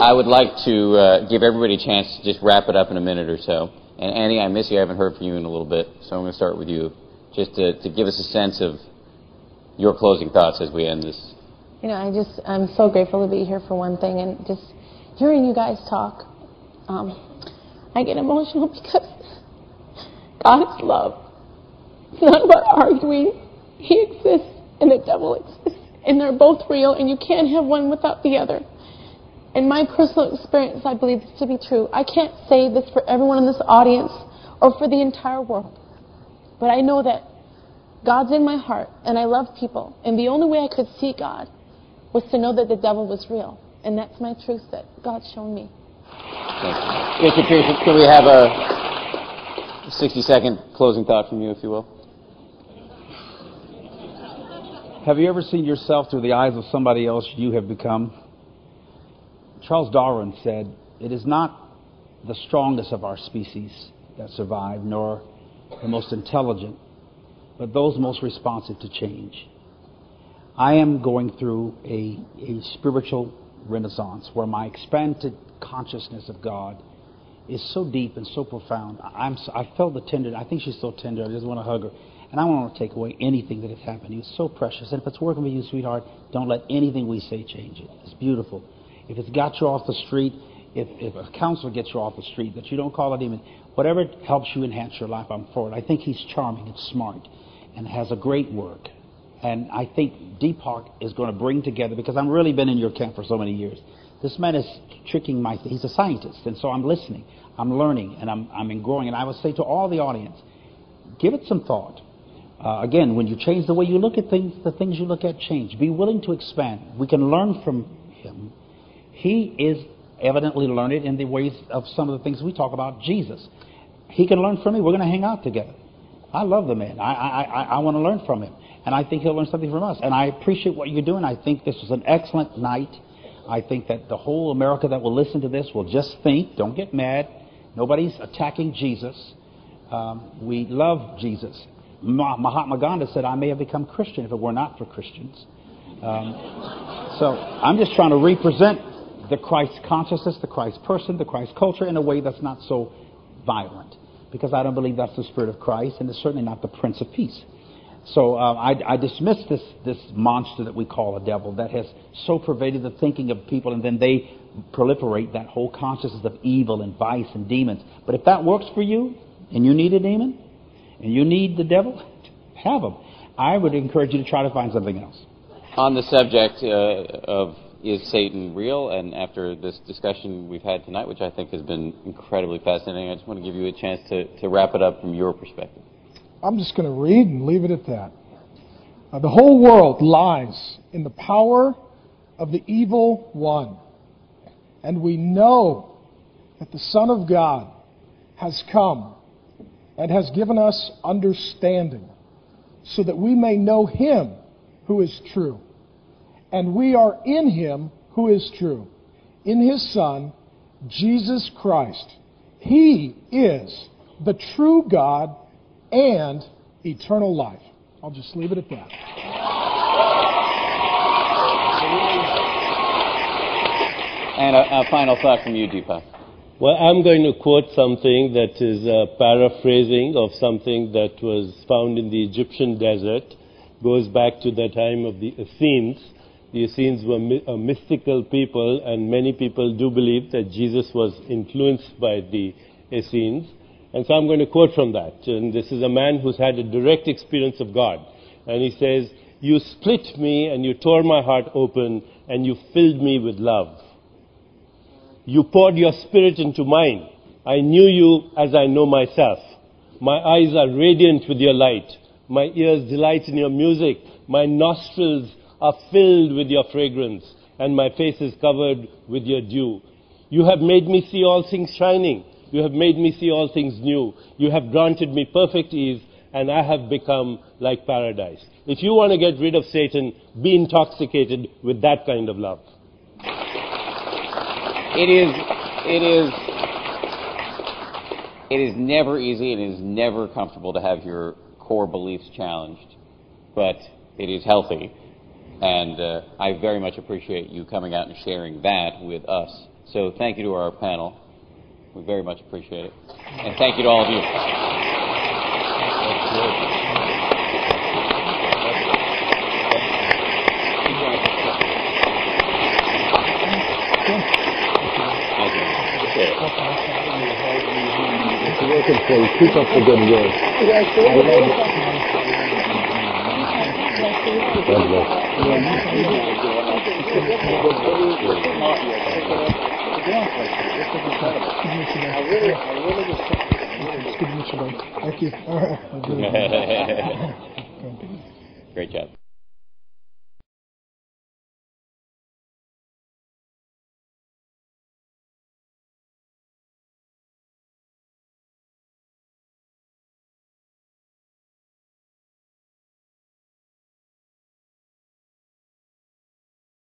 I would like to give everybody a chance to just wrap it up in a minute or so. And Annie, I miss you. I haven't heard from you in a little bit, so I'm going to start with you, just to give us a sense of your closing thoughts as we end this. You know, I'm so grateful to be here for one thing, and just hearing you guys talk, I get emotional because God is love. It's not about arguing. He exists and the devil exists, and they're both real, and you can't have one without the other. In my personal experience, I believe this to be true. I can't say this for everyone in this audience or for the entire world, but I know that God's in my heart, and I love people, and the only way I could see God was to know that the devil was real, and that's my truth that God's shown me. Thank you. Bishop Pearson, can we have a 60-second closing thought from you, if you will? Have you ever seen yourself through the eyes of somebody else you have become? Charles Darwin said, "It is not the strongest of our species that survive, nor the most intelligent, but those most responsive to change." I am going through a spiritual renaissance where my expanded consciousness of God is so deep and so profound. I felt the tender. I think she's so tender. I just want to hug her. And I don't want to take away anything that has happened. It's so precious. And if it's working with you, sweetheart, don't let anything we say change it. It's beautiful. If it's got you off the street, if a counselor gets you off the street, that you don't call a demon, whatever helps you enhance your life, I'm for it. I think he's charming and smart and has a great work. And I think Deepak is going to bring together, because I've really been in your camp for so many years. This man is tricking he's a scientist, and so I'm listening, I'm learning, and I'm growing. And I would say to all the audience, give it some thought. Again, when you change the way you look at things, the things you look at change. Be willing to expand. We can learn from him. He is evidently learned in the ways of some of the things we talk about. Jesus. He can learn from me. We're going to hang out together. I love the man. I want to learn from him. And I think he'll learn something from us. And I appreciate what you're doing. I think this was an excellent night. I think that the whole America that will listen to this will just think. Don't get mad. Nobody's attacking Jesus. We love Jesus. Mahatma Gandhi said, "I may have become Christian if it were not for Christians." So I'm just trying to represent the Christ consciousness, the Christ person, the Christ culture in a way that's not so violent, because I don't believe that's the Spirit of Christ, and it's certainly not the Prince of Peace. So I dismiss this monster that we call a devil that has so pervaded the thinking of people, and then they proliferate that whole consciousness of evil and vice and demons. But if that works for you, and you need a demon, and you need the devil, have them. I would encourage you to try to find something else. On the subject of is Satan real, and after this discussion we've had tonight, which I think has been incredibly fascinating, I just want to give you a chance to wrap it up from your perspective. I'm just going to read and leave it at that. The whole world lies in the power of the evil one. And we know that the Son of God has come and has given us understanding so that we may know Him who is true. And we are in Him who is true, in His Son, Jesus Christ. He is the true God and eternal life. I'll just leave it at that. And a final thought from you, Deepak. Well, I'm going to quote something that is a paraphrasing of something that was found in the Egyptian desert. Goes back to the time of the Essenes. The Essenes were a mystical people, and many people do believe that Jesus was influenced by the Essenes. And so I'm going to quote from that. And this is a man who's had a direct experience of God. And he says, "You split me and you tore my heart open and you filled me with love. You poured your spirit into mine. I knew you as I know myself. My eyes are radiant with your light. My ears delight in your music. My nostrils are filled with your fragrance. And my face is covered with your dew. You have made me see all things shining. You have made me see all things new. You have granted me perfect ease, and I have become like paradise." If you want to get rid of Satan, be intoxicated with that kind of love. It is never easy, and it is never comfortable to have your core beliefs challenged, but it is healthy And I very much appreciate you coming out and sharing that with us. So thank you to our panel. We very much appreciate it. And thank you to all of you. Keep up the good work. God bless. Thank you. All right. Great job.